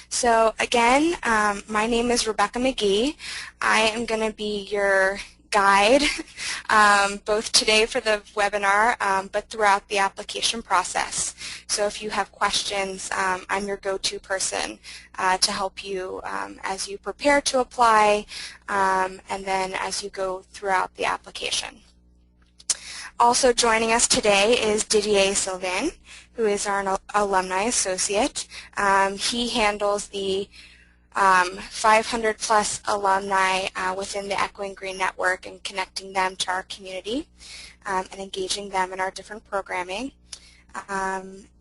So again, my name is Rebecca McGee. I am going to be your guide both today for the webinar but throughout the application process. So if you have questions, I'm your go-to person to help you as you prepare to apply and then as you go throughout the application. Also joining us today is Didier Sylvain, who is our alumni associate. He handles the 500 plus alumni within the Echoing Green Network and connecting them to our community and engaging them in our different programming.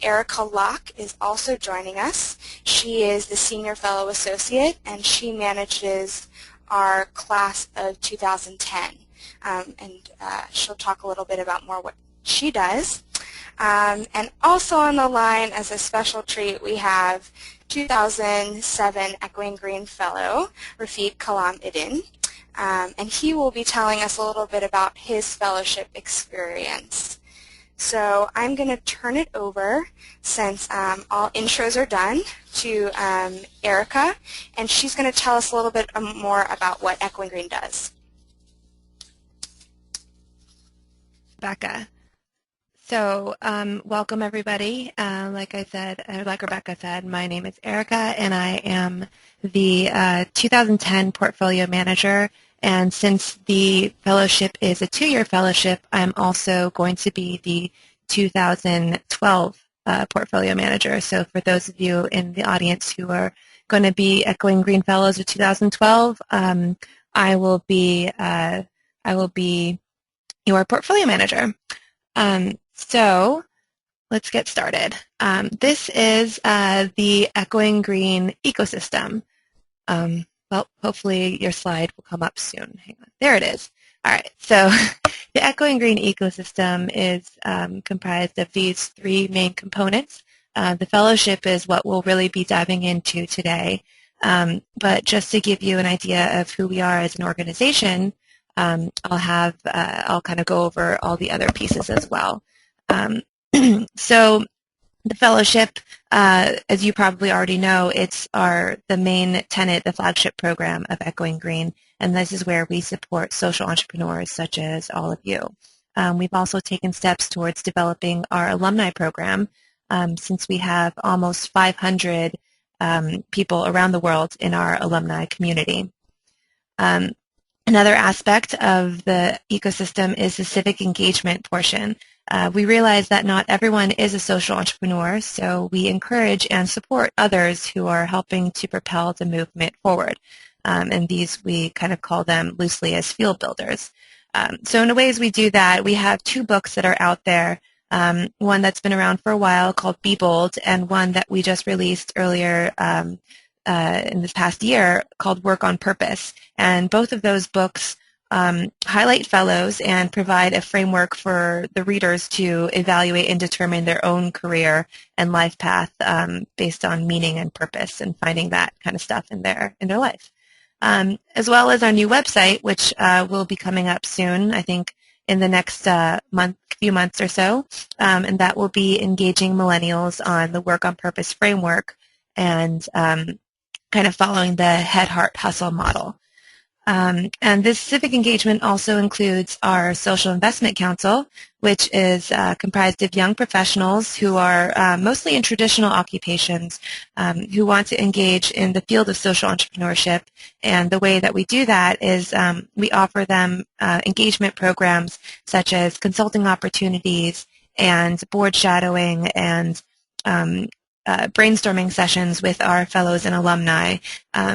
Erica Locke is also joining us. She is the Senior Fellow Associate and she manages our class of 2010. And she'll talk a little bit about more what she does. And also on the line as a special treat we have 2007 Echoing Green Fellow, Rafiq Kalam Idin, and he will be telling us a little bit about his fellowship experience. So I'm going to turn it over, since all intros are done, to Erica, and she's going to tell us a little bit more about what Echoing Green does. Becca. So welcome everybody. Like Rebecca said, my name is Erica and I am the 2010 portfolio manager, and since the fellowship is a 2-year fellowship, I'm also going to be the 2012 portfolio manager. So for those of you in the audience who are going to be Echoing Green Fellows of 2012, I will be your portfolio manager. So let's get started. This is the Echoing Green ecosystem. Well, hopefully your slide will come up soon. Hang on. There it is. All right. So the Echoing Green ecosystem is comprised of these 3 main components. The fellowship is what we'll really be diving into today. But just to give you an idea of who we are as an organization, I'll kind of go over all the other pieces as well. So the fellowship, as you probably already know, it's the main tenet, the flagship program of Echoing Green, and this is where we support social entrepreneurs such as all of you. We've also taken steps towards developing our alumni program since we have almost 500 people around the world in our alumni community. Another aspect of the ecosystem is the civic engagement portion. We realize that not everyone is a social entrepreneur, so we encourage and support others who are helping to propel the movement forward. And these, we kind of call them loosely as field builders. So in the ways we do that, we have 2 books that are out there. One that's been around for a while called Be Bold, and one that we just released earlier in this past year called Work on Purpose. And both of those books highlight fellows and provide a framework for the readers to evaluate and determine their own career and life path based on meaning and purpose, and finding that kind of stuff in their life. As well as our new website, which will be coming up soon, I think in the next few months or so, and that will be engaging millennials on the Work on Purpose framework and kind of following the head, heart, hustle model. And this civic engagement also includes our Social Investment Council, which is comprised of young professionals who are mostly in traditional occupations who want to engage in the field of social entrepreneurship. And the way that we do that is we offer them engagement programs such as consulting opportunities and board shadowing and brainstorming sessions with our fellows and alumni,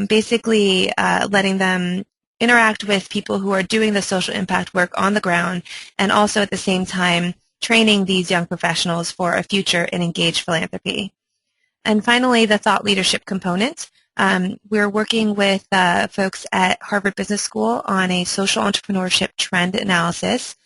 basically letting them interact with people who are doing the social impact work on the ground, and also at the same time training these young professionals for a future in engaged philanthropy. And finally, the thought leadership component. We're working with folks at Harvard Business School on a social entrepreneurship trend analysis,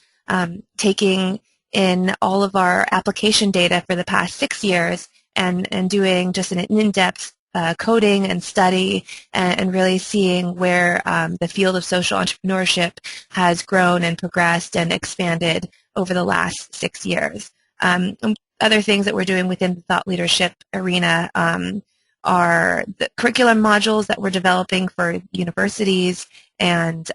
taking in all of our application data for the past 6 years and doing just an in-depth coding and study and really seeing where the field of social entrepreneurship has grown and progressed and expanded over the last 6 years. Other things that we're doing within the thought leadership arena are the curriculum modules that we're developing for universities and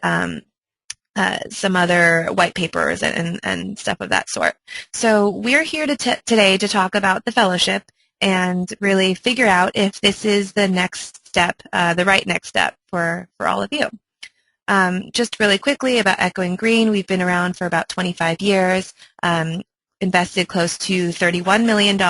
some other white papers and stuff of that sort. So we're here today to talk about the fellowship and really figure out if this is the next step, the right next step for all of you. Just really quickly about Echoing Green, we've been around for about 25 years, invested close to $31 million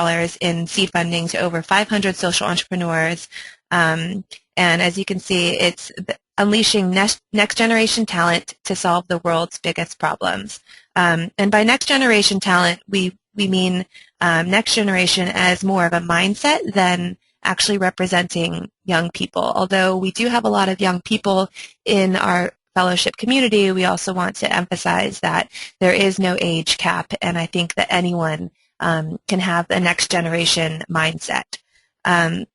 in seed funding to over 500 social entrepreneurs. And as you can see, it's unleashing next generation talent to solve the world's biggest problems. And by next generation talent, we mean next generation as more of a mindset than actually representing young people. Although we do have a lot of young people in our fellowship community, we also want to emphasize that there is no age cap, and I think that anyone can have a next generation mindset. And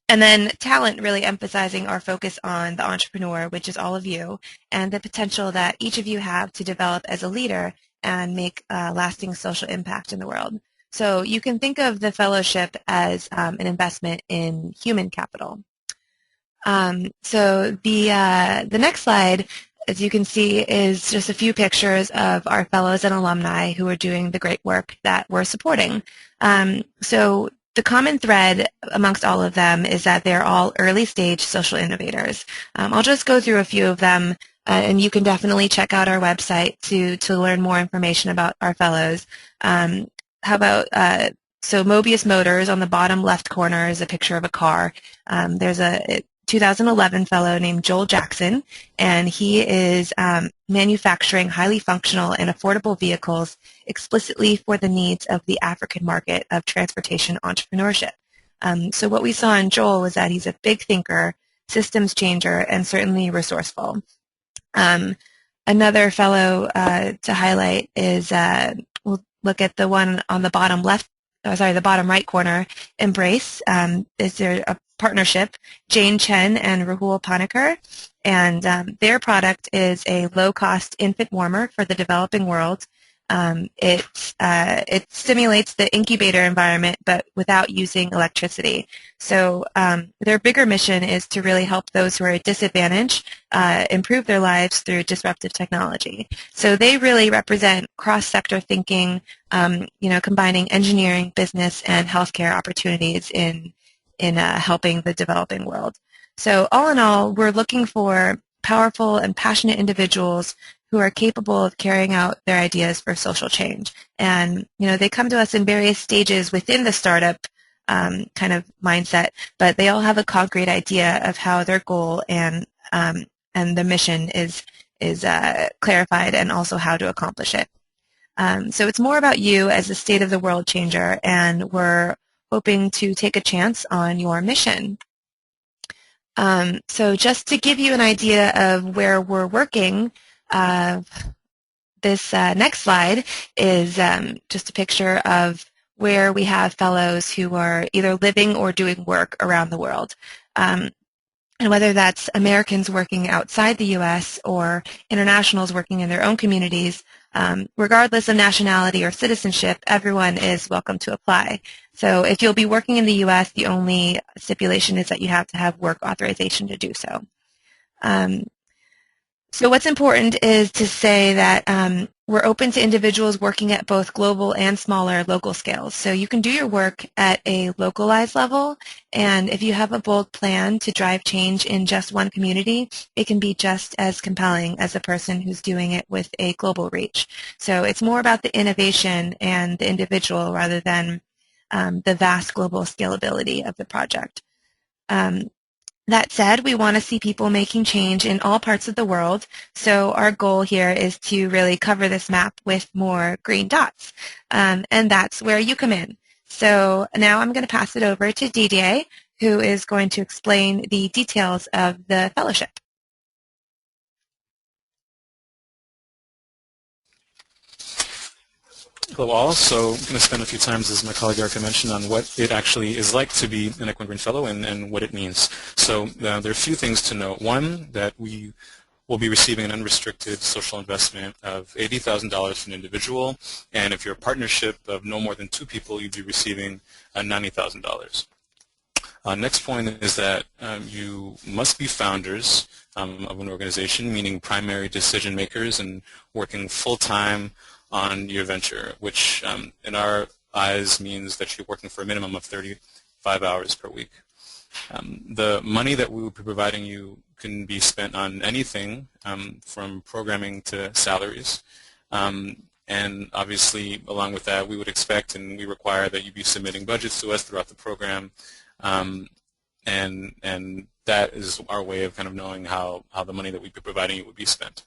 then talent, really emphasizing our focus on the entrepreneur, which is all of you, and the potential that each of you have to develop as a leader and make a lasting social impact in the world. So you can think of the fellowship as an investment in human capital. So the next slide, as you can see, is just a few pictures of our fellows and alumni who are doing the great work that we're supporting. So the common thread amongst all of them is that they're all early-stage social innovators. I'll just go through a few of them, and you can definitely check out our website to learn more information about our fellows. How about so Mobius Motors on the bottom left corner is a picture of a car. There's a 2011 fellow named Joel Jackson, and he is manufacturing highly functional and affordable vehicles explicitly for the needs of the African market of transportation entrepreneurship. So what we saw in Joel was that he's a big thinker, systems changer, and certainly resourceful. Another fellow to highlight is, we'll look at the one on the bottom left, the bottom right corner, Embrace. Is there a partnership, Jane Chen and Rahul Panikkar, and their product is a low-cost infant warmer for the developing world. It stimulates the incubator environment, but without using electricity. So their bigger mission is to really help those who are at disadvantage improve their lives through disruptive technology. So they really represent cross-sector thinking, combining engineering, business, and healthcare opportunities in helping the developing world. So all in all, we're looking for powerful and passionate individuals who are capable of carrying out their ideas for social change. And, they come to us in various stages within the startup kind of mindset, but they all have a concrete idea of how their goal and the mission is clarified, and also how to accomplish it. So it's more about you as a state of the world changer, and we're hoping to take a chance on your mission. So just to give you an idea of where we're working, this next slide is just a picture of where we have fellows who are either living or doing work around the world. And whether that's Americans working outside the U.S. or internationals working in their own communities, regardless of nationality or citizenship, everyone is welcome to apply. So if you'll be working in the U.S., the only stipulation is that you have to have work authorization to do so. So what's important is to say that we're open to individuals working at both global and smaller local scales. So you can do your work at a localized level, and if you have a bold plan to drive change in just one community, it can be just as compelling as a person who's doing it with a global reach. So it's more about the innovation and the individual rather than the vast global scalability of the project. That said, we want to see people making change in all parts of the world, so our goal here is to really cover this map with more green dots, and that's where you come in. So now I'm going to pass it over to Didier, who is going to explain the details of the fellowship. Hello all. So I'm going to spend a few times, as my colleague Erica mentioned, on what it actually is like to be an Echoing Green Fellow and what it means. So there are a few things to note. One, that we will be receiving an unrestricted social investment of $80,000 for an individual, and if you're a partnership of no more than 2 people, you'd be receiving $90,000. Next point is that you must be founders of an organization, meaning primary decision makers and working full-time on your venture, which in our eyes means that you're working for a minimum of 35 hours per week. The money that we will be providing you can be spent on anything from programming to salaries. And obviously, along with that, we would expect and we require that you be submitting budgets to us throughout the program. And that is our way of kind of knowing how the money that we'd be providing you would be spent.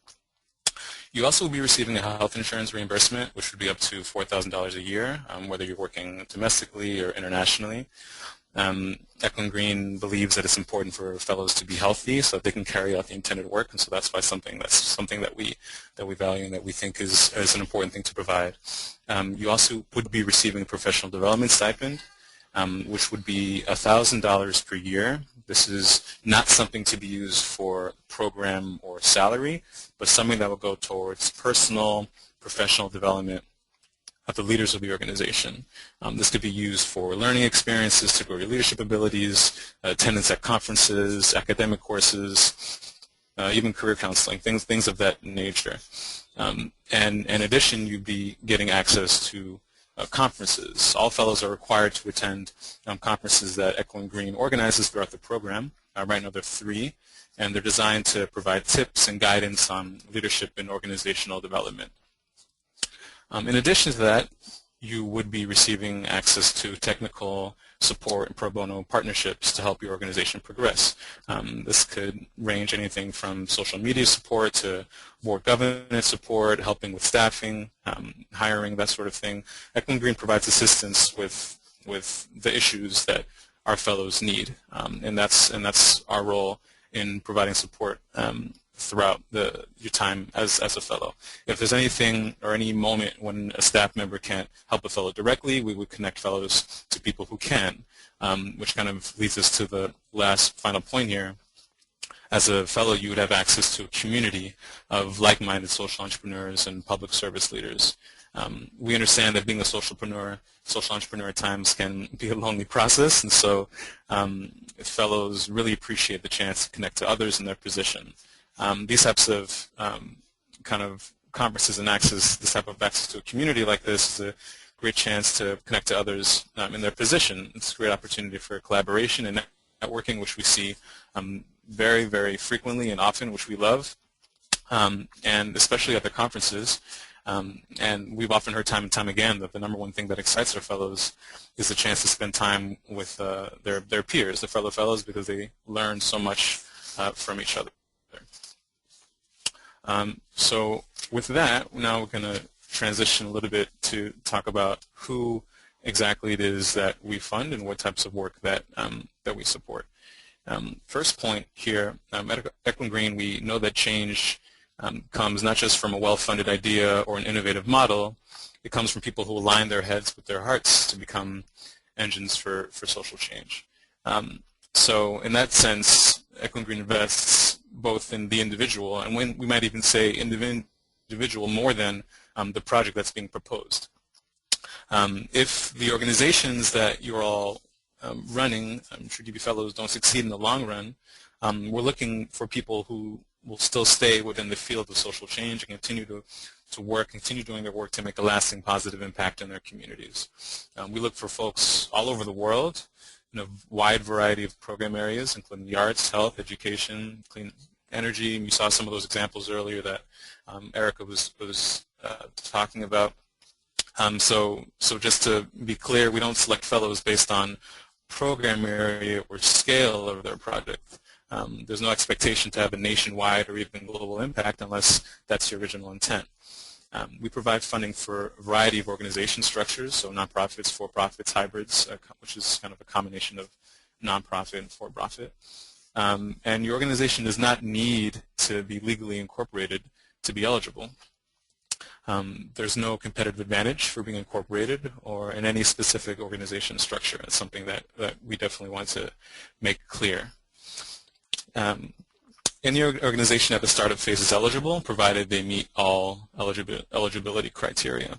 You also will be receiving a health insurance reimbursement, which would be up to $4,000 a year, whether you're working domestically or internationally. Eklund Green believes that it's important for fellows to be healthy so that they can carry out the intended work, and so that's why something that we value and that we think is an important thing to provide. You also would be receiving a professional development stipend, which would be $1,000 per year. This is not something to be used for program or salary, but something that will go towards personal, professional development of the leaders of the organization. This could be used for learning experiences to grow your leadership abilities, attendance at conferences, academic courses, even career counseling, things of that nature. And in addition, you'd be getting access to conferences. All fellows are required to attend conferences that Eklund Green organizes throughout the program. Right now there are 3, and they're designed to provide tips and guidance on leadership and organizational development. In addition to that, you would be receiving access to technical support and pro bono partnerships to help your organization progress. This could range anything from social media support to board governance support, helping with staffing, hiring, that sort of thing. Eklund Green provides assistance with the issues that our fellows need, and that's our role in providing support throughout your time as a fellow. If there's anything or any moment when a staff member can't help a fellow directly, we would connect fellows to people who can, which kind of leads us to the last final point here. As a fellow, you would have access to a community of like-minded social entrepreneurs and public service leaders. We understand that being a social entrepreneur at times can be a lonely process, and so fellows really appreciate the chance to connect to others in their position. These types of kind of conferences and this type of access to a community like this is a great chance to connect to others in their position. It's a great opportunity for collaboration and networking, which we see very, very frequently and often, which we love, and especially at the conferences. And we've often heard time and time again that the number one thing that excites our fellows is the chance to spend time with their peers, the fellow fellows, because they learn so much from each other. So with that, now we're going to transition a little bit to talk about who exactly it is that we fund and what types of work that we support. First point here, at Eklund Green, we know that change comes not just from a well-funded idea or an innovative model. It comes from people who align their heads with their hearts to become engines for social change. So in that sense, Eklund Green invests both in the individual, and we might even say individual more than the project that's being proposed. If the organizations that you're all running, should you be fellows, don't succeed in the long run, we're looking for people who will still stay within the field of social change and continue continue doing their work to make a lasting positive impact in their communities. We look for folks all over the world in a wide variety of program areas, including the arts, health, education, clean energy. And you saw some of those examples earlier that Erica was talking about. So just to be clear, we don't select fellows based on program area or scale of their project. There's no expectation to have a nationwide or even global impact unless that's your original intent. We provide funding for a variety of organization structures, so nonprofits, for-profits, hybrids, which is kind of a combination of nonprofit and for-profit. And your organization does not need to be legally incorporated to be eligible. There's no competitive advantage for being incorporated or in any specific organization structure. It's something that we definitely want to make clear. Any organization at the startup phase is eligible, provided they meet all eligibility criteria.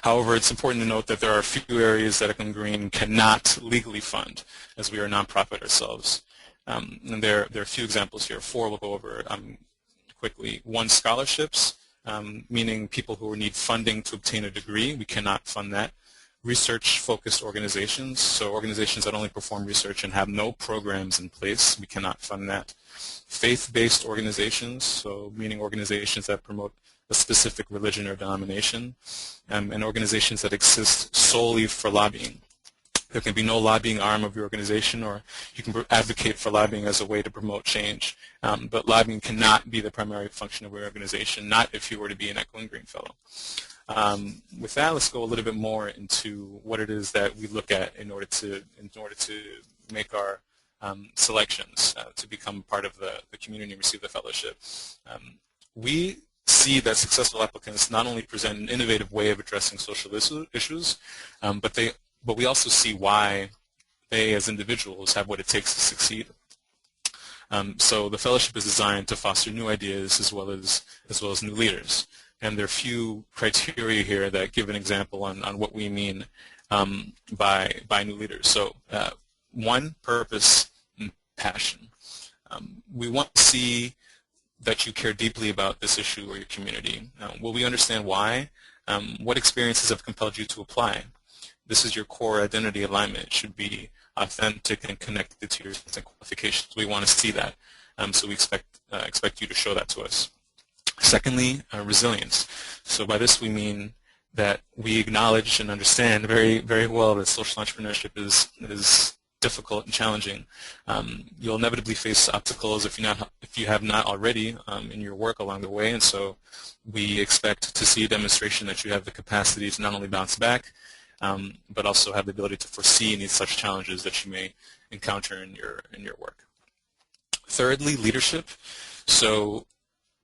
However, it's important to note that there are a few areas that Equine Green cannot legally fund, as we are a nonprofit ourselves. And there are a few examples here. 4 we'll go over quickly. 1, scholarships, meaning people who need funding to obtain a degree. We cannot fund that. Research-focused organizations, so organizations that only perform research and have no programs in place, we cannot fund that. Faith-based organizations, so meaning organizations that promote a specific religion or denomination, and organizations that exist solely for lobbying. There can be no lobbying arm of your organization, or you can advocate for lobbying as a way to promote change, but lobbying cannot be the primary function of your organization, not if you were to be an Equine Green Fellow. With that, let's go a little bit more into what it is that we look at in order to make our selections to become part of the community and receive the fellowship. We see that successful applicants not only present an innovative way of addressing social issues, but we also see why they as individuals have what it takes to succeed. So the fellowship is designed to foster new ideas as well as new leaders. And there are a few criteria here that give an example on what we mean by new leaders. So 1, purpose and passion. We want to see that you care deeply about this issue or your community. Will we understand why? What experiences have compelled you to apply? This is your core identity alignment. It should be authentic and connected to your qualifications. We want to see that. So we expect you to show that to us. Secondly, resilience. So by this we mean that we acknowledge and understand very, very well that social entrepreneurship is difficult and challenging. You'll inevitably face obstacles if you have not already in your work along the way, and so we expect to see a demonstration that you have the capacity to not only bounce back, but also have the ability to foresee any such challenges that you may encounter in your work. Thirdly, leadership. So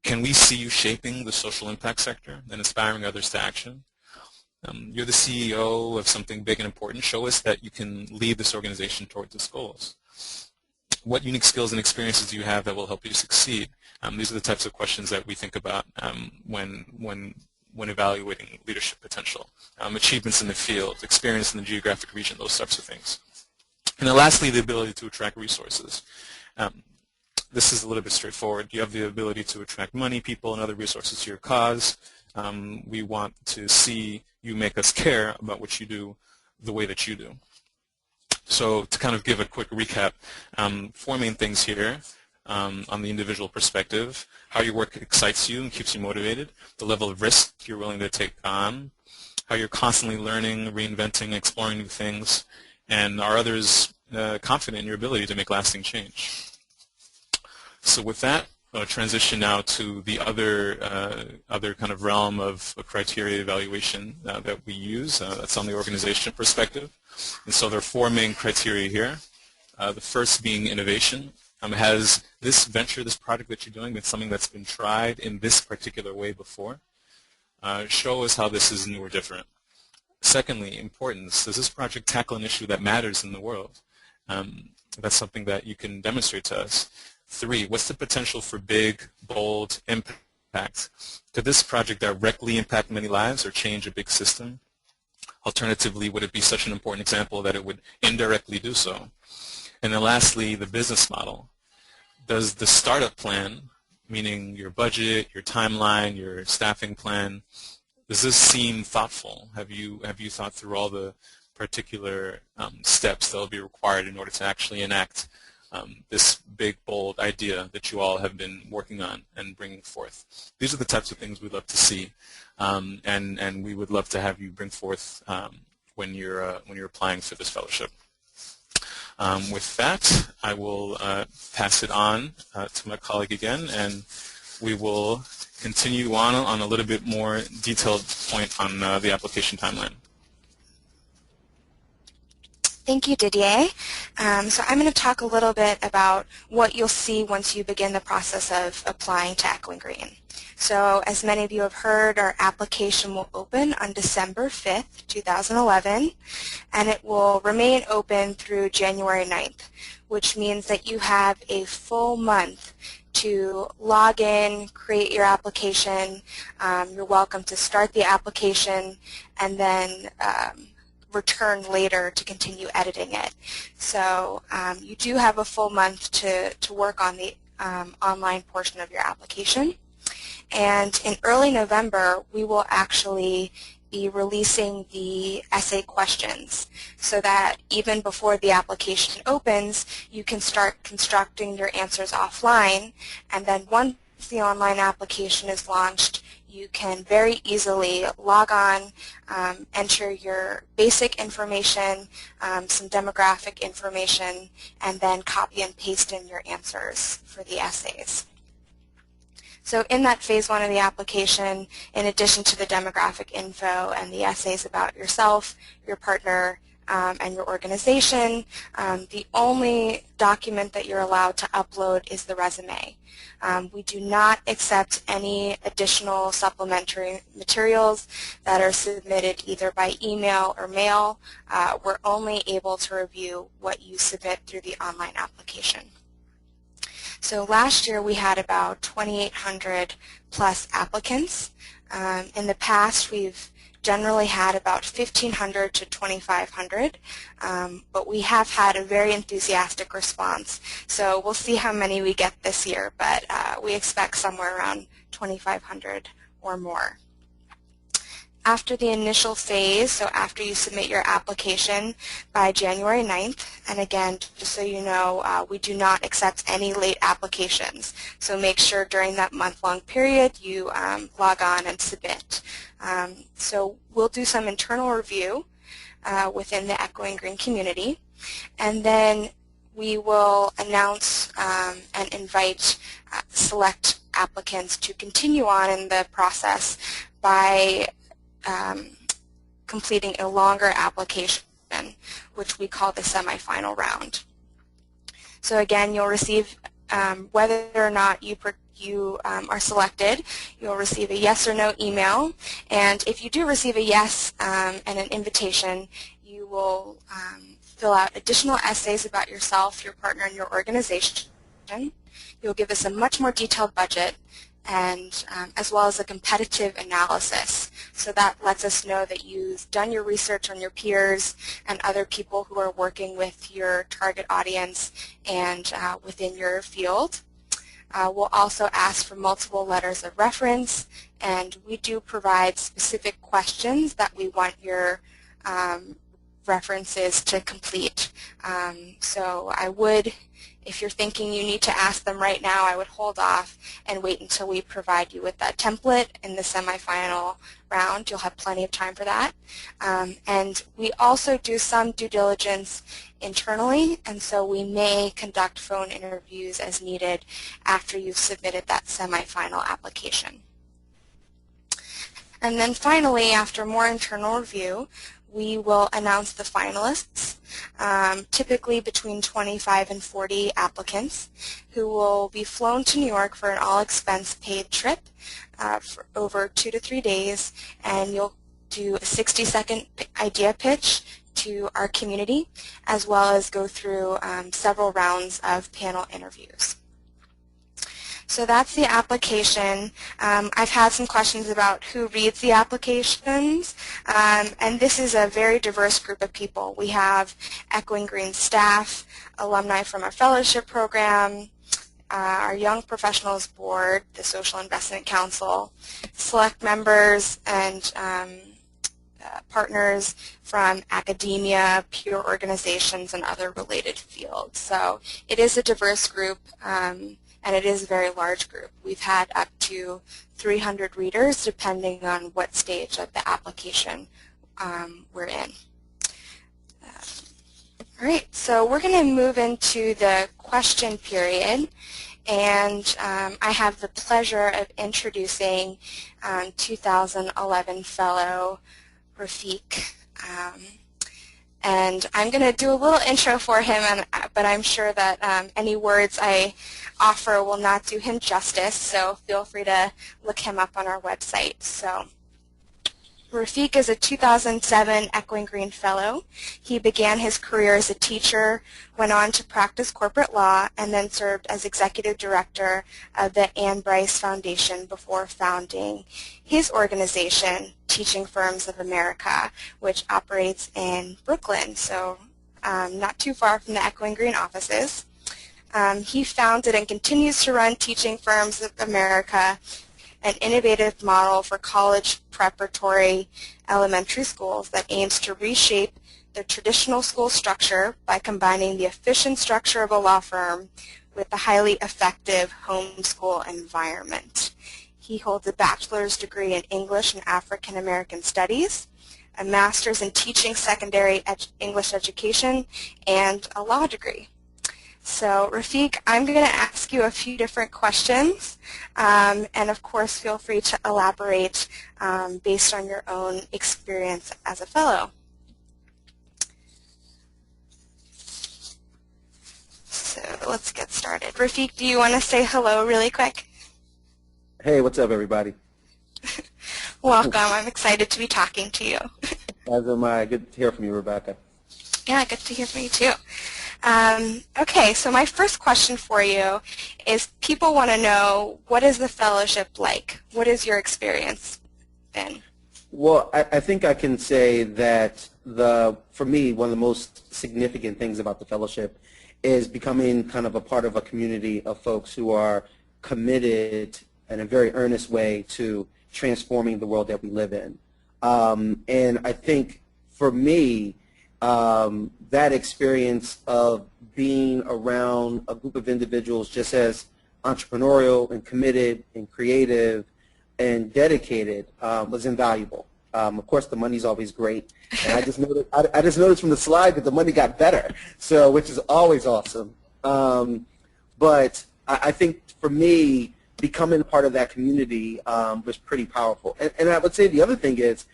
can we see you shaping the social impact sector and inspiring others to action? You're the CEO of something big and important. Show us that you can lead this organization towards its goals. What unique skills and experiences do you have that will help you succeed? These are the types of questions that we think about when evaluating leadership potential. Achievements in the field, experience in the geographic region, those types of things. And then lastly, the ability to attract resources. This is a little bit straightforward. You have the ability to attract money, people, and other resources to your cause. We want to see you make us care about what you do the way that you do. So to kind of give a quick recap, 4 main things here on the individual perspective: how your work excites you and keeps you motivated, the level of risk you're willing to take on, how you're constantly learning, reinventing, exploring new things, and are others confident in your ability to make lasting change. So with that, I'll transition now to the other kind of realm of criteria evaluation that we use. That's on the organization perspective. And so there are 4 main criteria here. The first being innovation. Has this venture, this project that you're doing, been something that's been tried in this particular way before? Show us how this is new or different. Secondly, importance. Does this project tackle an issue that matters in the world? That's something that you can demonstrate to us. 3, what's the potential for big, bold impact? Could this project directly impact many lives or change a big system? Alternatively, would it be such an important example that it would indirectly do so? And then lastly, the business model. Does the startup plan, meaning your budget, your timeline, your staffing plan, does this seem thoughtful? Have you thought through all the particular steps that will be required in order to actually enact this big, bold idea that you all have been working on and bringing forth? These are the types of things we'd love to see, and we would love to have you bring forth when you're applying for this fellowship. With that, I will pass it on to my colleague again, and we will continue on a little bit more detailed point on the application timeline. Thank you, Didier. So I'm going to talk a little bit about what you'll see once you begin the process of applying to Equine Green. So as many of you have heard, our application will open on December 5th, 2011, and it will remain open through January 9th, which means that you have a full month to log in, create your application. You're welcome to start the application and then return later to continue editing it. So you do have a full month to work on the online portion of your application. And in early November, we will actually be releasing the essay questions so that even before the application opens, you can start constructing your answers offline, and then once the online application is launched, you can very easily log on, enter your basic information, some demographic information, and then copy and paste in your answers for the essays. So in that phase 1 of the application, in addition to the demographic info and the essays about yourself, your partner, and your organization, the only document that you're allowed to upload is the resume. We do not accept any additional supplementary materials that are submitted either by email or mail. We're only able to review what you submit through the online application. So last year we had about 2,800 plus applicants. In the past we've generally had about 1,500 to 2,500, but we have had a very enthusiastic response. So we'll see how many we get this year, but we expect somewhere around 2,500 or more. After the initial phase, so after you submit your application by January 9th, and again, just so you know, we do not accept any late applications. So make sure during that month-long period you log on and submit. So we'll do some internal review within the Echoing Green community, and then we will announce and invite select applicants to continue on in the process by completing a longer application, which we call the semifinal round. So again, you'll receive, whether or not you are selected, you'll receive a yes or no email, and if you do receive a yes and an invitation, you will fill out additional essays about yourself, your partner, and your organization. You'll give us a much more detailed budget, and as well as a competitive analysis. So that lets us know that you've done your research on your peers and other people who are working with your target audience and within your field. We'll also ask for multiple letters of reference, and we do provide specific questions that we want your references to complete. So I would, if you're thinking you need to ask them right now, I would hold off and wait until we provide you with that template in the semifinal round. You'll have plenty of time for that. And we also do some due diligence internally, and so we may conduct phone interviews as needed after you've submitted that semifinal application. And then finally, after more internal review, we will announce the finalists, typically between 25 and 40 applicants, who will be flown to New York for an all-expense paid trip for over 2 to 3 days, and you'll do a 60-second idea pitch to our community, as well as go through several rounds of panel interviews. So that's the application. I've had some questions about who reads the applications, and this is a very diverse group of people. We have Echoing Green staff, alumni from our fellowship program, our Young Professionals Board, the Social Investment Council, select members and partners from academia, peer organizations, and other related fields. So it is a diverse group. And it is a very large group. We've had up to 300 readers depending on what stage of the application we're in. All right, so we're going to move into the question period, and I have the pleasure of introducing 2011 fellow Rafiq. And I'm going to do a little intro for him, but I'm sure that any words I offer will not do him justice, so feel free to look him up on our website. So, Rafiq is a 2007 Echoing Green Fellow. He began his career as a teacher, went on to practice corporate law, and then served as executive director of the Anne Bryce Foundation before founding his organization, Teaching Firms of America, which operates in Brooklyn, so not too far from the Echoing Green offices. He founded and continues to run Teaching Firms of America, an innovative model for college preparatory elementary schools that aims to reshape the traditional school structure by combining the efficient structure of a law firm with the highly effective homeschool environment. He holds a bachelor's degree in English and African American Studies, a master's in teaching secondary English education, and a law degree. So, Rafiq, I'm going to ask you a few different questions, and of course feel free to elaborate based on your own experience as a fellow. So let's get started. Rafiq, do you want to say hello really quick? Hey, what's up, everybody? Welcome. I'm excited to be talking to you. As am I. Good to hear from you, Rebecca. Yeah, good to hear from you too. Okay, so my first question for you is people want to know, what is the fellowship like? What is your experience been? Well, I think I can say that for me, one of the most significant things about the fellowship is becoming kind of a part of a community of folks who are committed in a very earnest way to transforming the world that we live in. And I think for me, that experience of being around a group of individuals just as entrepreneurial and committed and creative and dedicated was invaluable. Of course, the money's always great, and I just noticed from the slide that the money got better, so which is always awesome. But I think for me, becoming part of that community was pretty powerful. And I would say the other thing is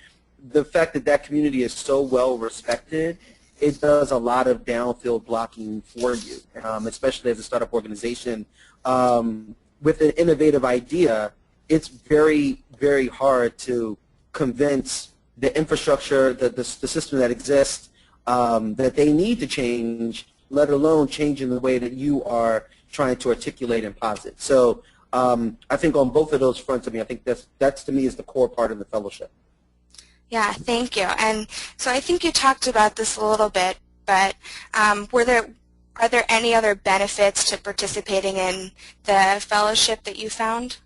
the fact that that community is so well respected. It does a lot of downfield blocking for you, especially as a startup organization. With an innovative idea, it's very, very hard to convince the infrastructure, the system that exists, that they need to change, let alone change in the way that you are trying to articulate and posit. So I think on both of those fronts, I think that's to me is the core part of the fellowship. Yeah, thank you. And so I think you talked about this a little bit, but are there any other benefits to participating in the fellowship that you found?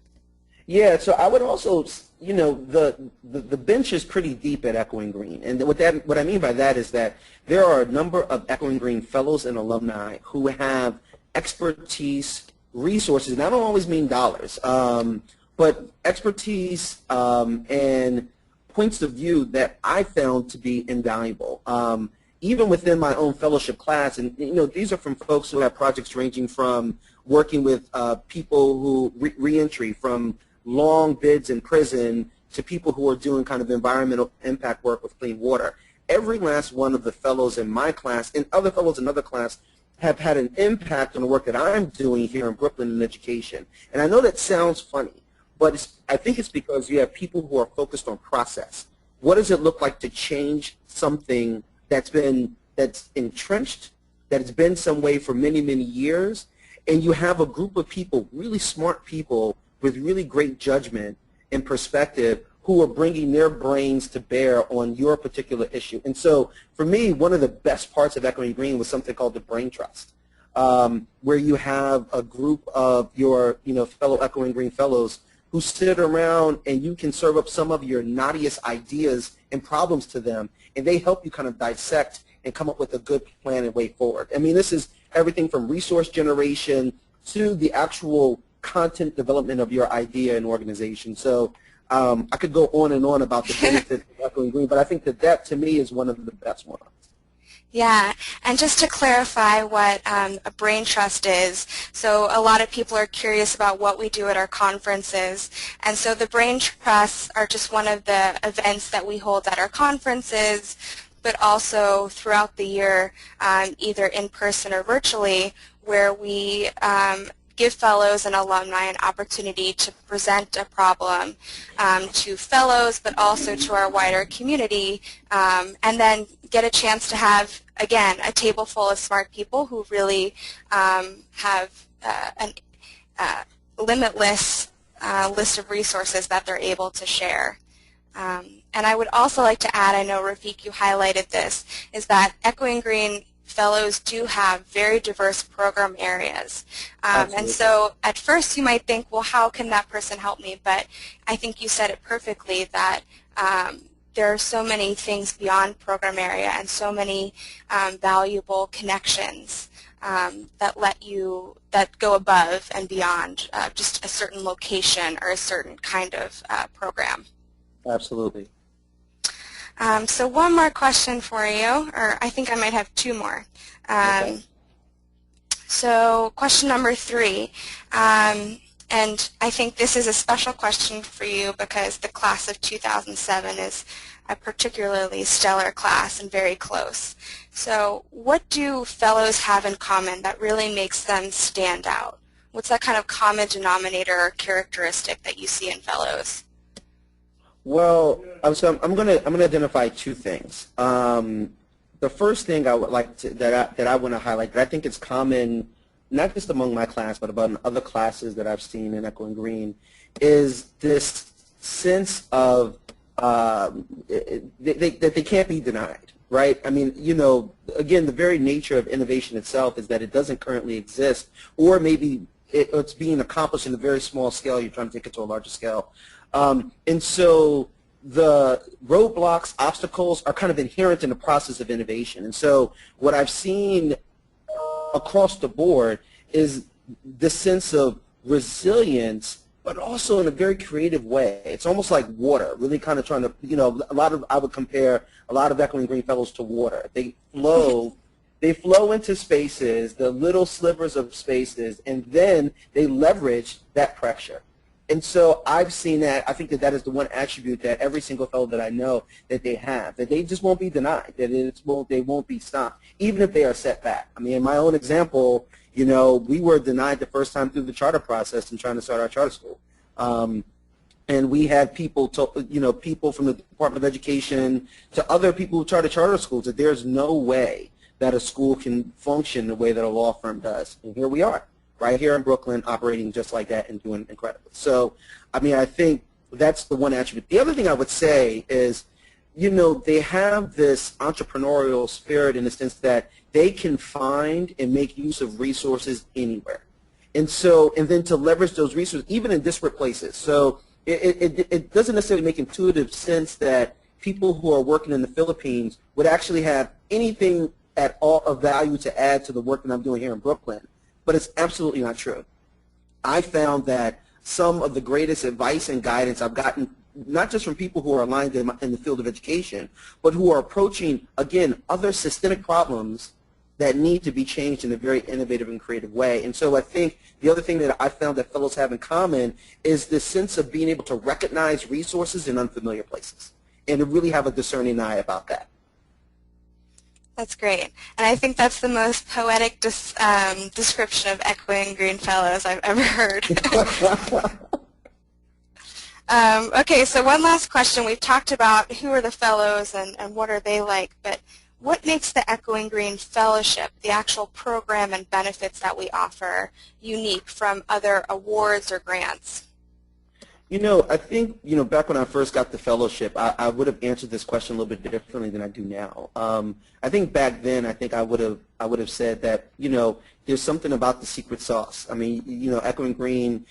Yeah, so I would also, the bench is pretty deep at Echoing Green, and what I mean by that is that there are a number of Echoing Green fellows and alumni who have expertise, resources, and I don't always mean dollars, but expertise and points of view that I found to be invaluable. Even within my own fellowship class, and these are from folks who have projects ranging from working with people who reentry from long bids in prison to people who are doing kind of environmental impact work with clean water. Every last one of the fellows in my class and other fellows in other class have had an impact on the work that I'm doing here in Brooklyn in education. And I know that sounds funny, but I think it's because you have people who are focused on process. What does it look like to change something that's entrenched, that has been some way for many, many years, and you have a group of people, really smart people with really great judgment and perspective who are bringing their brains to bear on your particular issue. And so for me, one of the best parts of Echoing Green was something called the Brain Trust, where you have a group of your fellow Echoing Green fellows who sit around and you can serve up some of your knottiest ideas and problems to them, and they help you kind of dissect and come up with a good plan and way forward. I mean, this is everything from resource generation to the actual content development of your idea and organization. So I could go on and on about the benefits of Echoing Green, but I think that to me is one of the best ones. Yeah, and just to clarify what a brain trust is, so a lot of people are curious about what we do at our conferences, and so the brain trusts are just one of the events that we hold at our conferences, but also throughout the year, either in person or virtually, where we give fellows and alumni an opportunity to present a problem to fellows, but also to our wider community, and then get a chance to have, again, a table full of smart people who really have a limitless list of resources that they're able to share. And I would also like to add, I know Rafiq, you highlighted this, is that Echoing Green fellows do have very diverse program areas. And so at first you might think, well, how can that person help me? But I think you said it perfectly, that there are so many things beyond program area and so many valuable connections that go above and beyond just a certain location or a certain kind of program. Absolutely. So one more question for you, or I think I might have two more. Okay. So question number 3, and I think this is a special question for you because the class of 2007 is a particularly stellar class and very close. So what do fellows have in common that really makes them stand out? What's that kind of common denominator or characteristic that you see in fellows? Well, so I'm gonna identify two things. The first thing I would like to that I want to highlight, that I think is common, not just among my class, but about in other classes that I've seen in Echoing Green, is this sense of that they can't be denied, right? I mean, you know, again, the very nature of innovation itself is that it doesn't currently exist, or maybe it's being accomplished in a very small scale. You're trying to take it to a larger scale. And so the roadblocks, obstacles are kind of inherent in the process of innovation. And so what I've seen across the board is the sense of resilience, but also in a very creative way. It's almost like water, really kind of trying to, you know, I would compare a lot of Echoing Green Fellows to water. They flow into spaces, the little slivers of spaces, and then they leverage that pressure. And so I've seen that. I think that is the one attribute that every single fellow that I know that they have, that they just won't be denied, that they won't be stopped, even if they are set back. I mean, in my own example, you know, we were denied the first time through the charter process and trying to start our charter school. And we had people, people from the Department of Education to other people who charter charter schools, that there's no way that a school can function the way that a law firm does. And here we are, right here in Brooklyn, operating just like that and doing incredibly. So, I mean, I think that's the one attribute. The other thing I would say is, you know, they have this entrepreneurial spirit in the sense that they can find and make use of resources anywhere. And so, and then to leverage those resources, even in disparate places. So it doesn't necessarily make intuitive sense that people who are working in the Philippines would actually have anything at all of value to add to the work that I'm doing here in Brooklyn. But it's absolutely not true. I found that some of the greatest advice and guidance I've gotten, not just from people who are aligned in the field of education, but who are approaching, again, other systemic problems that need to be changed in a very innovative and creative way. And so I think the other thing that I found that fellows have in common is this sense of being able to recognize resources in unfamiliar places and to really have a discerning eye about that. That's great. And I think that's the most poetic description of Echoing Green Fellows I've ever heard. Okay, so one last question. We've talked about who are the fellows and what are they like, but what makes the Echoing Green Fellowship, the actual program and benefits that we offer, unique from other awards or grants? You know, I think, you know, back when I first got the fellowship, I would have answered this question a little bit differently than I do now. I think back then, I think I would have said that, you know, there's something about the secret sauce. I mean, you know, Echoing Green,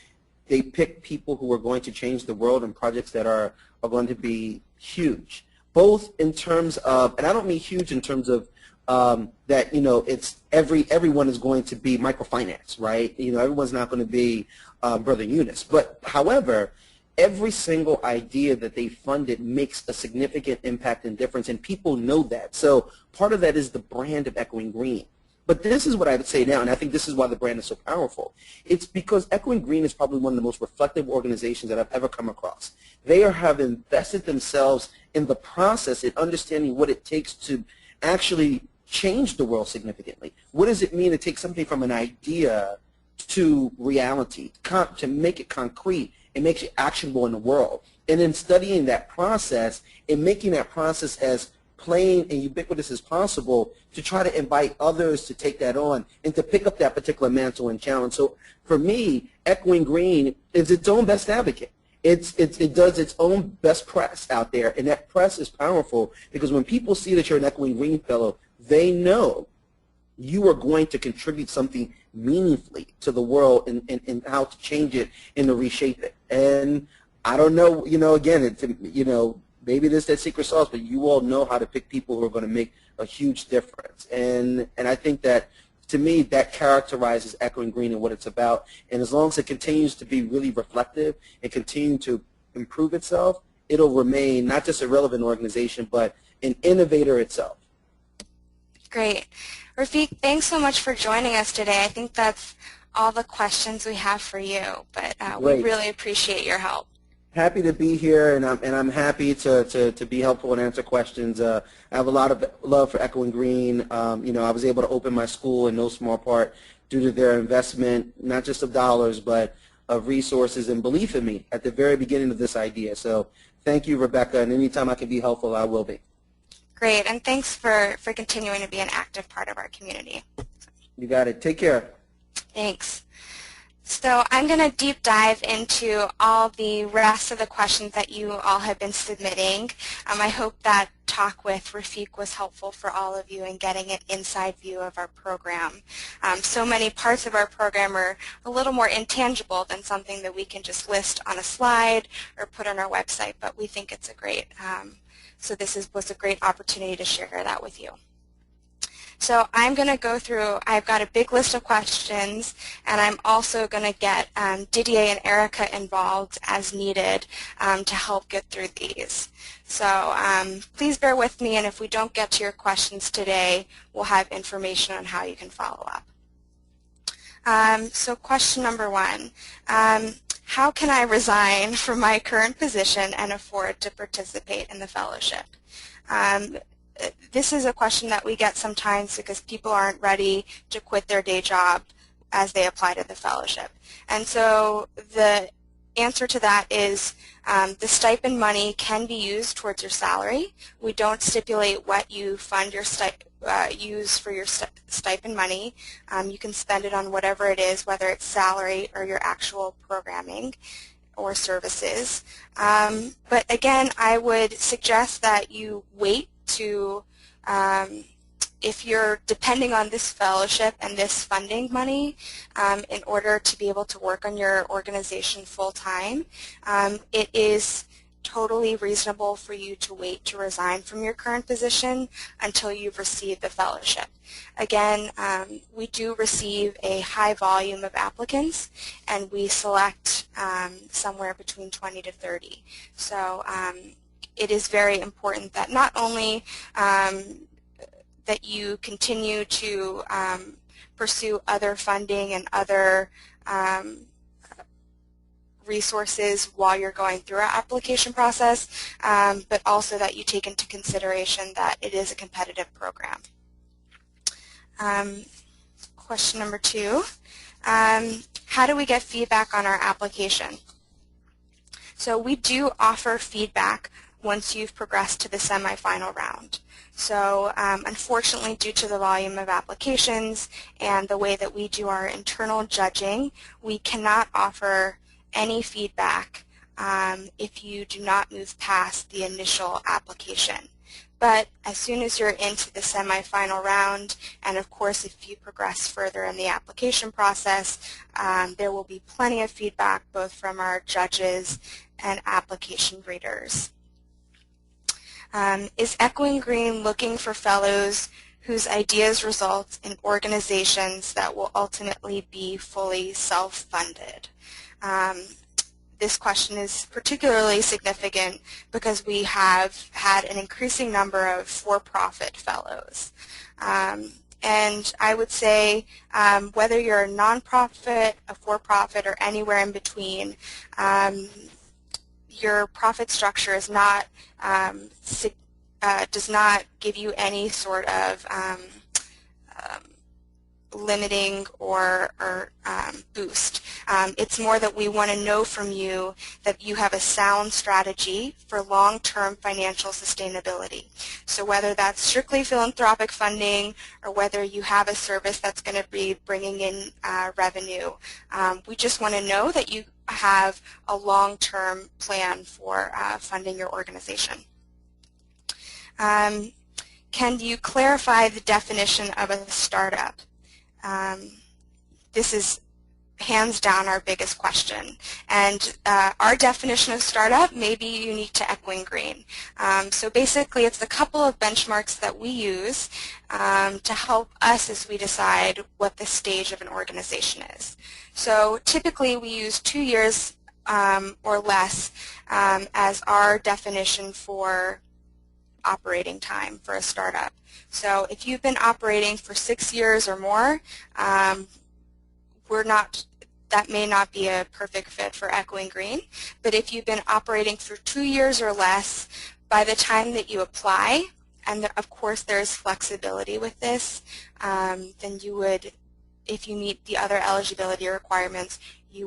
they pick people who are going to change the world and projects that are going to be huge, both in terms of, and I don't mean huge in terms of that, you know, it's everyone is going to be microfinance, right? You know, everyone's not going to be Brother Eunice. But, however, every single idea that they funded makes a significant impact and difference, and people know that. So part of that is the brand of Echoing Green. But this is what I would say now, and I think this is why the brand is so powerful. It's because Echoing Green is probably one of the most reflective organizations that I've ever come across. They have invested themselves in the process and understanding what it takes to actually change the world significantly. What does it mean to take something from an idea to reality, to make it concrete and make it actionable in the world? And then studying that process and making that process as plain and ubiquitous as possible to try to invite others to take that on and to pick up that particular mantle and challenge. So for me, Echoing Green is its own best advocate. It does its own best press out there, and that press is powerful because when people see that you're an Echoing Green Fellow, they know you are going to contribute something meaningfully to the world and how to change it and to reshape it. And I don't know, again, maybe there's that secret sauce, but you all know how to pick people who are going to make a huge difference. And I think that, to me, that characterizes Echoing Green and what it's about. And as long as it continues to be really reflective and continue to improve itself, it'll remain not just a relevant organization, but an innovator itself. Great. Rafiq, thanks so much for joining us today. I think that's all the questions we have for you, but we really appreciate your help. Happy to be here, and I'm happy to be helpful and answer questions. I have a lot of love for Echoing Green. I was able to open my school in no small part due to their investment, not just of dollars, but of resources and belief in me at the very beginning of this idea. So thank you, Rebecca, and anytime I can be helpful, I will be. Great, and thanks for continuing to be an active part of our community. You got it. Take care. Thanks. So I'm going to deep dive into all the rest of the questions that you all have been submitting. I hope that talk with Rafiq was helpful for all of you in getting an inside view of our program. So many parts of our program are a little more intangible than something that we can just list on a slide or put on our website, but we think it's a great, so this was a great opportunity to share that with you. So I'm going to go through, I've got a big list of questions, and I'm also going to get Didier and Erica involved as needed to help get through these. So please bear with me, and if we don't get to your questions today, we'll have information on how you can follow up. So question number one, how can I resign from my current position and afford to participate in the fellowship? This is a question that we get sometimes because people aren't ready to quit their day job as they apply to the fellowship. And so the answer to that is the stipend money can be used towards your salary. We don't stipulate what you fund your use for your stipend money. You can spend it on whatever it is, whether it's salary or your actual programming or services. But again, I would suggest that you wait to, if you're depending on this fellowship and this funding money in order to be able to work on your organization full-time, it is totally reasonable for you to wait to resign from your current position until you've received the fellowship. Again, we do receive a high volume of applicants, and we select somewhere between 20 to 30. So it is very important that not only that you continue to pursue other funding and other resources while you're going through our application process, but also that you take into consideration that it is a competitive program. Question number two, how do we get feedback on our application? So we do offer feedback once you've progressed to the semifinal round. So unfortunately, due to the volume of applications and the way that we do our internal judging, we cannot offer any feedback if you do not move past the initial application. But as soon as you're into the semifinal round, and of course if you progress further in the application process, there will be plenty of feedback both from our judges and application readers. Is Echoing Green looking for fellows whose ideas result in organizations that will ultimately be fully self-funded? This question is particularly significant because we have had an increasing number of for-profit fellows. And I would say whether you're a nonprofit, a for-profit, or anywhere in between, your profit structure is not does not give you any sort of limiting or boost. It's more that we want to know from you that you have a sound strategy for long-term financial sustainability. So whether that's strictly philanthropic funding or whether you have a service that's going to be bringing in revenue, we just want to know that you have a long-term plan for funding your organization. Can you clarify the definition of a startup? This is hands down our biggest question, and our definition of startup may be unique to Echoing Green. So basically it's a couple of benchmarks that we use to help us as we decide what the stage of an organization is. So typically we use 2 years or less as our definition for operating time for a startup. So if you've been operating for 6 years or more, that may not be a perfect fit for Echoing Green. But if you've been operating for 2 years or less, by the time that you apply, and of course there's flexibility with this, then you would, if you meet the other eligibility requirements, we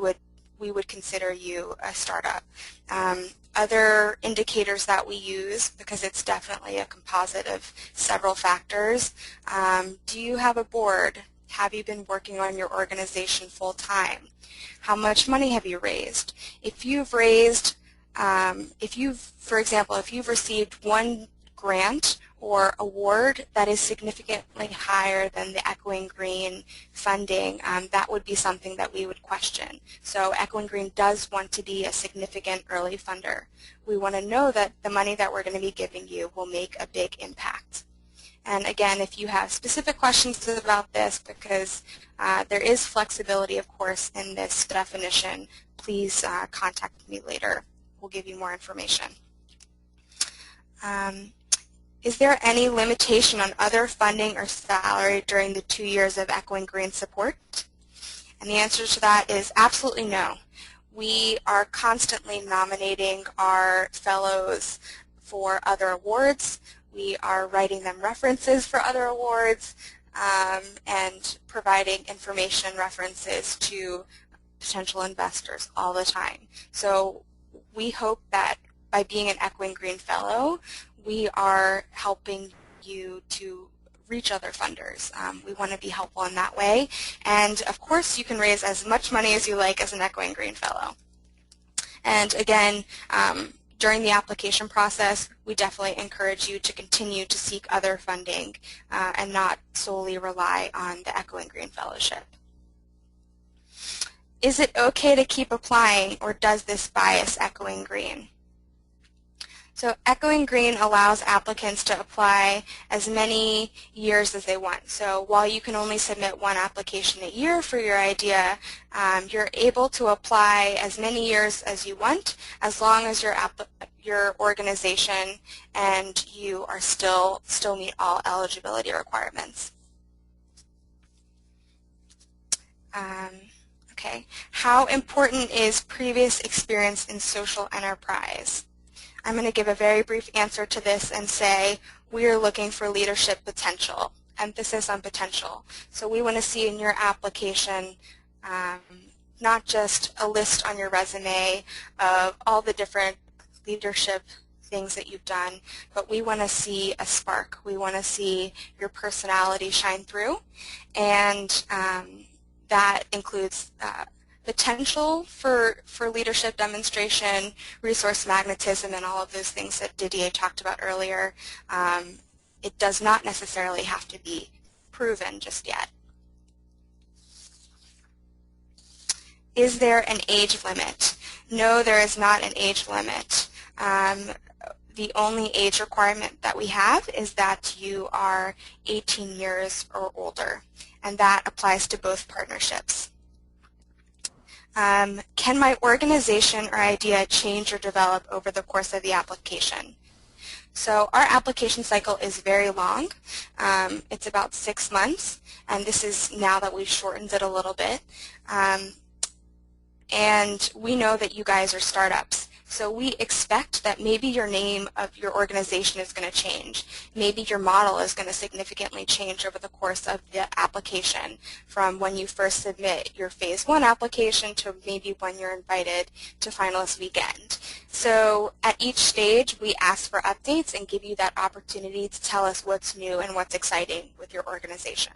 would consider you a startup. Other indicators that we use, because it's definitely a composite of several factors, do you have a board? Have you been working on your organization full time? How much money have you raised? If you've raised, for example, if you've received one grant or award that is significantly higher than the Echoing Green funding, that would be something that we would question. So Echoing Green does want to be a significant early funder. We want to know that the money that we're going to be giving you will make a big impact. And again, if you have specific questions about this, because there is flexibility, of course, in this definition, please contact me later. We'll give you more information. Is there any limitation on other funding or salary during the 2 years of Echoing Green support? And the answer to that is absolutely no. We are constantly nominating our fellows for other awards. We are writing them references for other awards and providing information references to potential investors all the time. So we hope that by being an Echoing Green Fellow, we are helping you to reach other funders. We want to be helpful in that way. And of course, you can raise as much money as you like as an Echoing Green Fellow. And again, during the application process, we definitely encourage you to continue to seek other funding and not solely rely on the Echoing Green Fellowship. Is it okay to keep applying, or does this bias Echoing Green? So Echoing Green allows applicants to apply as many years as they want. So while you can only submit one application a year for your idea, you're able to apply as many years as you want, as long as your organization and you are still meet all eligibility requirements. Okay. How important is previous experience in social enterprise? I'm going to give a very brief answer to this and say we are looking for leadership potential, emphasis on potential. So we want to see in your application not just a list on your resume of all the different leadership things that you've done, but we want to see a spark. We want to see your personality shine through, and that includes potential for leadership demonstration, resource magnetism, and all of those things that Didier talked about earlier. It does not necessarily have to be proven just yet. Is there an age limit? No, there is not an age limit. The only age requirement that we have is that you are 18 years or older, and that applies to both partnerships. Can my organization or idea change or develop over the course of the application? So our application cycle is very long. It's about 6 months, and this is now that we've shortened it a little bit. And we know that you guys are startups, So we expect that maybe your name of your organization is going to change. Maybe your model is going to significantly change over the course of the application, from when you first submit your Phase 1 application to maybe when you're invited to finalist weekend. So at each stage, we ask for updates and give you that opportunity to tell us what's new and what's exciting with your organization.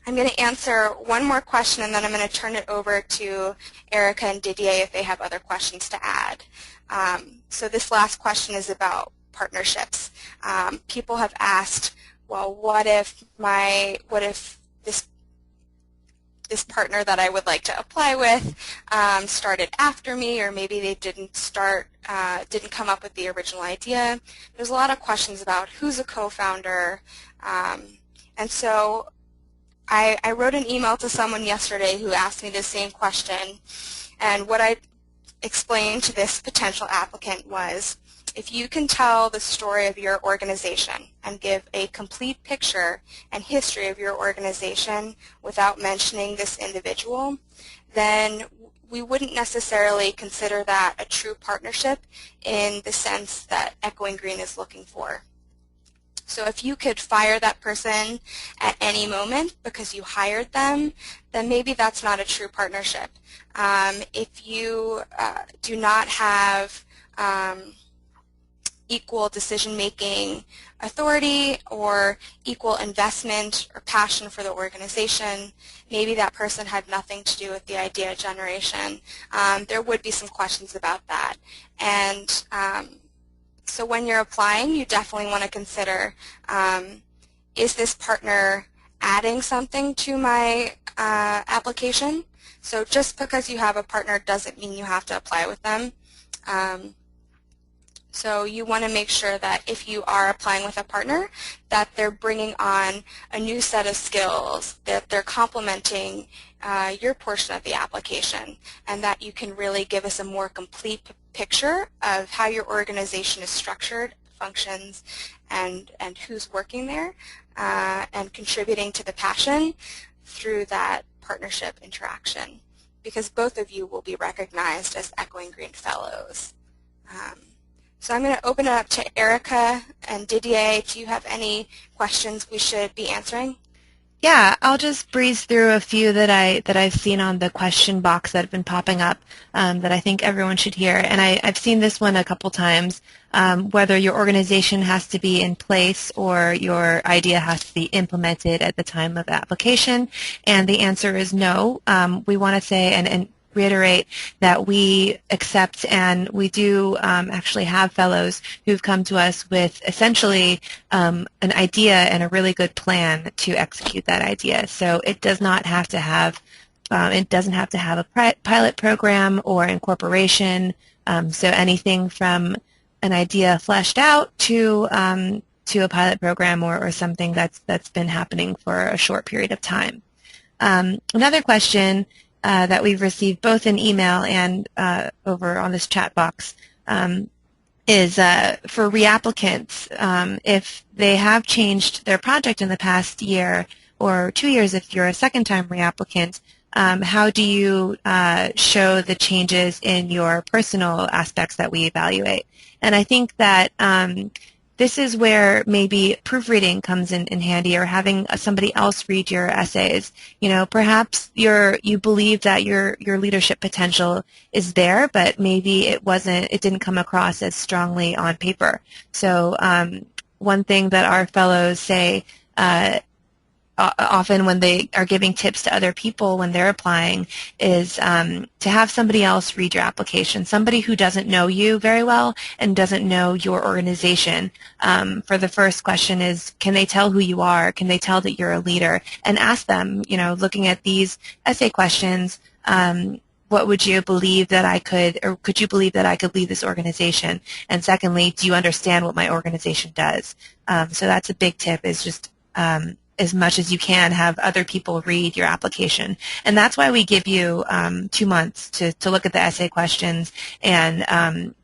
I'm going to answer one more question, and then I'm going to turn it over to Erica and Didier if they have other questions to add. So this last question is about partnerships. People have asked, well, what if this partner that I would like to apply with started after me, or maybe they didn't come up with the original idea. There's a lot of questions about who's a co-founder, and so I wrote an email to someone yesterday who asked me the same question, and what I explained to this potential applicant was, if you can tell the story of your organization and give a complete picture and history of your organization without mentioning this individual, then we wouldn't necessarily consider that a true partnership in the sense that Echoing Green is looking for. So if you could fire that person at any moment because you hired them, then maybe that's not a true partnership. If you do not have equal decision-making authority or equal investment or passion for the organization, maybe that person had nothing to do with the idea generation. There would be some questions about that. And so when you're applying, you definitely want to consider, is this partner adding something to my application? So just because you have a partner doesn't mean you have to apply with them. So you want to make sure that if you are applying with a partner, that they're bringing on a new set of skills, that they're complementing your portion of the application, and that you can really give us a more complete picture of how your organization is structured, functions, and who's working there, and contributing to the passion through that partnership interaction, because both of you will be recognized as Echoing Green Fellows. So I'm going to open it up to Erica and Didier. Do you have any questions we should be answering? Yeah, I'll just breeze through a few that I've seen on the question box that have been popping up that I think everyone should hear. And I've seen this one a couple times, whether your organization has to be in place or your idea has to be implemented at the time of application. And the answer is no. We want to say and reiterate that we accept, and we do actually have fellows who've come to us with essentially an idea and a really good plan to execute that idea. So it does not have to have a pilot program or incorporation. So anything from an idea fleshed out to a pilot program or something that's been happening for a short period of time. Another question that we've received both in email and over on this chat box is for reapplicants. If they have changed their project in the past year or 2 years, if you're a second-time reapplicant, how do you show the changes in your personal aspects that we evaluate? And I think that this is where maybe proofreading comes in handy, or having somebody else read your essays. You know, perhaps you believe that your leadership potential is there, but maybe it didn't come across as strongly on paper. So one thing that our fellows say often when they are giving tips to other people when they're applying is to have somebody else read your application, somebody who doesn't know you very well and doesn't know your organization. For the first question is, can they tell who you are? Can they tell that you're a leader? And ask them, you know, looking at these essay questions, what would you believe that I could, or could you believe that I could lead this organization? And secondly, do you understand what my organization does? So that's a big tip, is just as much as you can have other people read your application. And that's why we give you 2 months to look at the essay questions and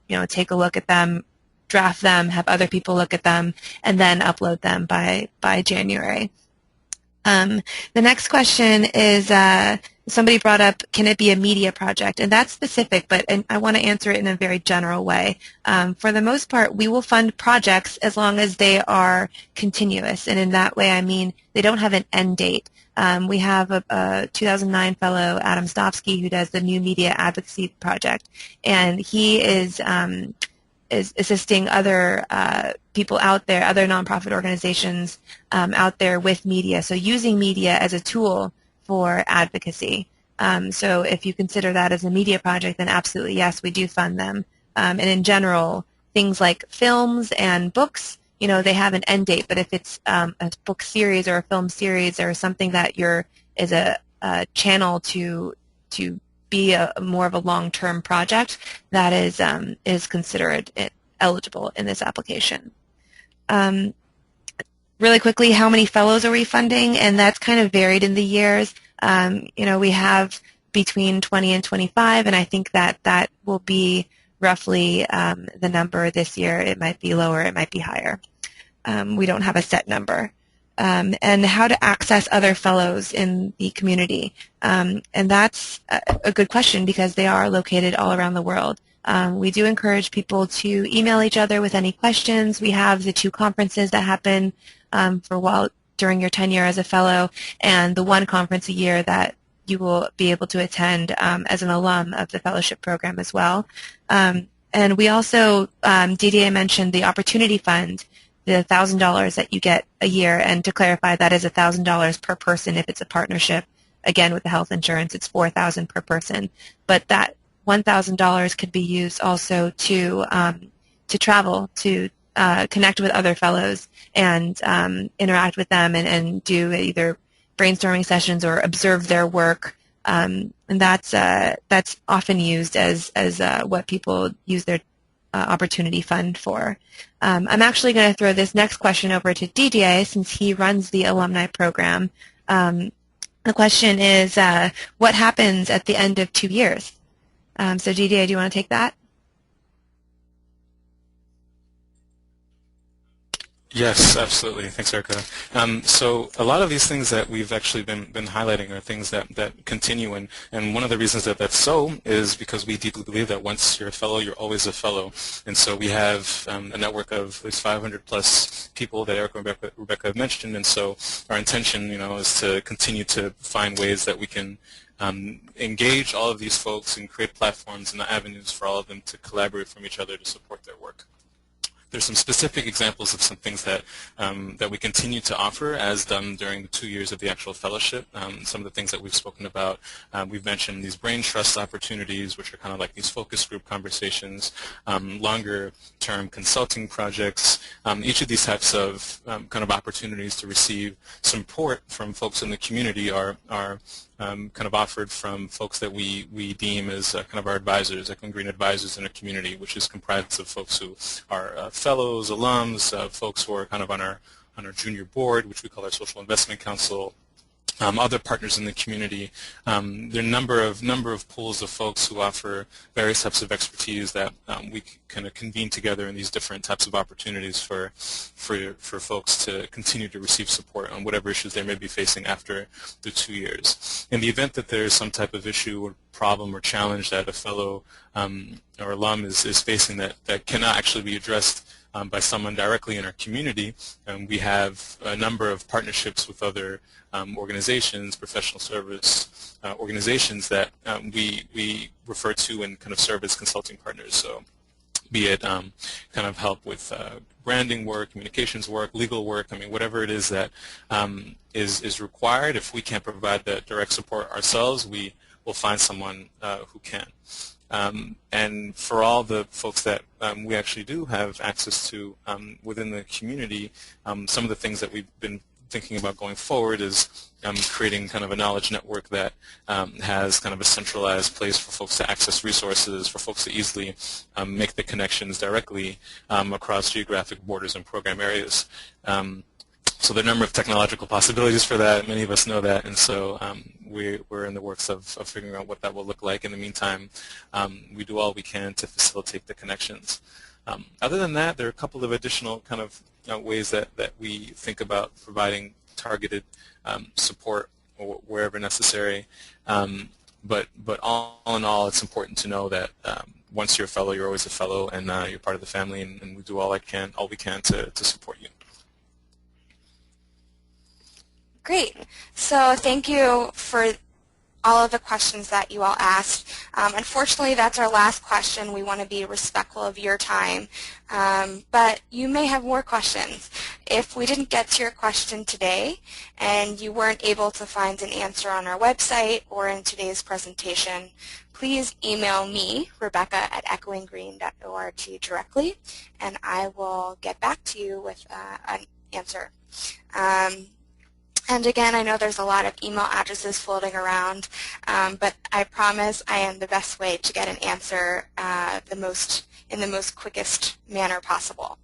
you know, take a look at them, draft them, have other people look at them, and then upload them by January. The next question is somebody brought up, can it be a media project? And that's specific, but I want to answer it in a very general way. For the most part, we will fund projects as long as they are continuous. And in that way, I mean they don't have an end date. We have a 2009 fellow, Adam Stofsky, who does the New Media Advocacy Project, and he is assisting other people out there, other nonprofit organizations out there with media. So using media as a tool for advocacy. So if you consider that as a media project, then absolutely yes, we do fund them. And in general, things like films and books, you know, they have an end date. But if it's a book series or a film series or something that is a channel to be more of a long-term project, that is considered eligible in this application. Really quickly, how many fellows are we funding? And that's kind of varied in the years. You know, we have between 20 and 25, and I think that will be roughly the number this year. It might be lower, it might be higher. We don't have a set number. And how to access other fellows in the community. And that's a good question because they are located all around the world. We do encourage people to email each other with any questions. We have the 2 conferences that happen during your tenure as a fellow, and the 1 conference a year that you will be able to attend as an alum of the fellowship program as well. And we also, DDA mentioned the Opportunity Fund, the $1,000 that you get a year, and to clarify, that is $1,000 per person if it's a partnership. Again, with the health insurance, it's $4,000 per person. But that $1,000 could be used also to travel, to connect with other fellows and interact with them and do either brainstorming sessions or observe their work. And that's often used as what people use their Opportunity Fund for. I'm actually going to throw this next question over to DDA since he runs the alumni program. The question is, what happens at the end of 2 years? So DDA, do you want to take that? Yes, absolutely. Thanks, Erica. So a lot of these things that we've actually been highlighting are things that continue, and one of the reasons that that's so is because we deeply believe that once you're a fellow, you're always a fellow. And so we have a network of at least 500 plus people that Erica and Rebecca have mentioned, and so our intention, you know, is to continue to find ways that we can engage all of these folks and create platforms and avenues for all of them to collaborate from each other to support their work. There's some specific examples of some things that that we continue to offer as done during the 2 years of the actual fellowship. Some of the things that we've spoken about, we've mentioned these brain trust opportunities, which are kind of like these focus group conversations, longer term consulting projects. Each of these types of kind of opportunities to receive support from folks in the community are kind of offered from folks that we deem as kind of our advisors, Equine Green advisors in a community, which is comprised of folks who are fellows, alums, folks who are kind of on our junior board, which we call our Social Investment Council, other partners in the community. There are a number of pools of folks who offer various types of expertise that we kind of convene together in these different types of opportunities for folks to continue to receive support on whatever issues they may be facing after the 2 years. In the event that there is some type of issue or problem or challenge that a fellow or alum is facing that cannot actually be addressed by someone directly in our community, we have a number of partnerships with other organizations, professional service organizations that we refer to and kind of serve as consulting partners. So be it kind of help with branding work, communications work, legal work, I mean, whatever it is that is required. If we can't provide that direct support ourselves, we will find someone who can. And for all the folks that we actually do have access to within the community, some of the things that we've been thinking about going forward is creating kind of a knowledge network that has kind of a centralized place for folks to access resources, for folks to easily make the connections directly across geographic borders and program areas. So there are a number of technological possibilities for that. Many of us know that, and so we're in the works of figuring out what that will look like. In the meantime, we do all we can to facilitate the connections. Other than that, there are a couple of additional kind of ways that we think about providing targeted support or wherever necessary. But all in all, it's important to know that once you're a fellow, you're always a fellow, and you're part of the family, and we do all we can to support you. Great. So thank you for all of the questions that you all asked. Unfortunately, that's our last question. We want to be respectful of your time, but you may have more questions. If we didn't get to your question today and you weren't able to find an answer on our website or in today's presentation, please email me, Rebecca, at echoinggreen.org directly, and I will get back to you with an answer. And again, I know there's a lot of email addresses floating around, but I promise I am the best way to get an answer in the most quickest manner possible.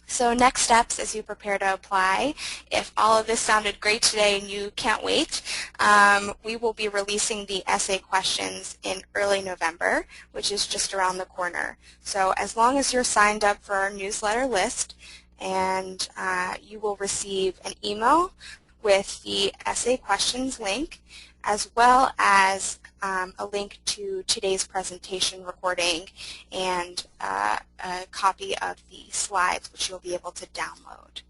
So next steps as you prepare to apply, if all of this sounded great today and you can't wait, we will be releasing the essay questions in early November, which is just around the corner. So as long as you're signed up for our newsletter list, and you will receive an email with the essay questions link, as well as a link to today's presentation recording and a copy of the slides, which you'll be able to download.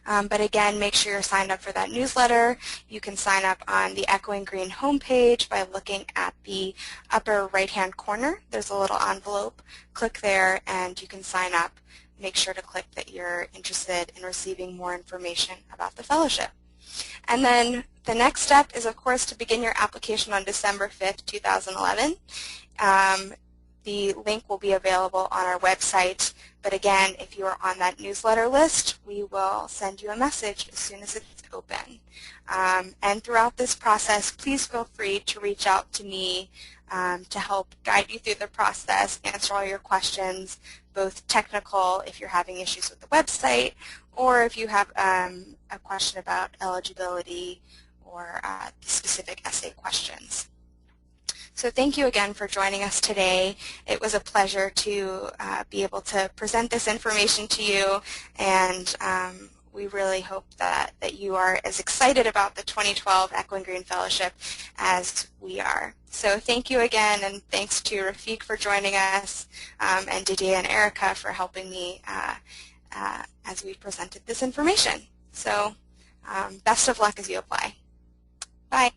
But again, make sure you're signed up for that newsletter. You can sign up on the Echoing Green homepage by looking at the upper right-hand corner. There's a little envelope. Click there and you can sign up. Make sure to click that you're interested in receiving more information about the fellowship. And then the next step is, of course, to begin your application on December 5th, 2011. The link will be available on our website, but again, if you are on that newsletter list, we will send you a message as soon as it's open. And throughout this process, please feel free to reach out to me to help guide you through the process, answer all your questions, both technical if you're having issues with the website, or if you have a question about eligibility or specific essay questions. So thank you again for joining us today. It was a pleasure to be able to present this information to you, and we really hope that you are as excited about the 2012 Echoing Green Fellowship as we are. So thank you again, and thanks to Rafiq for joining us, and Didier and Erica for helping me as we presented this information. So best of luck as you apply. Bye.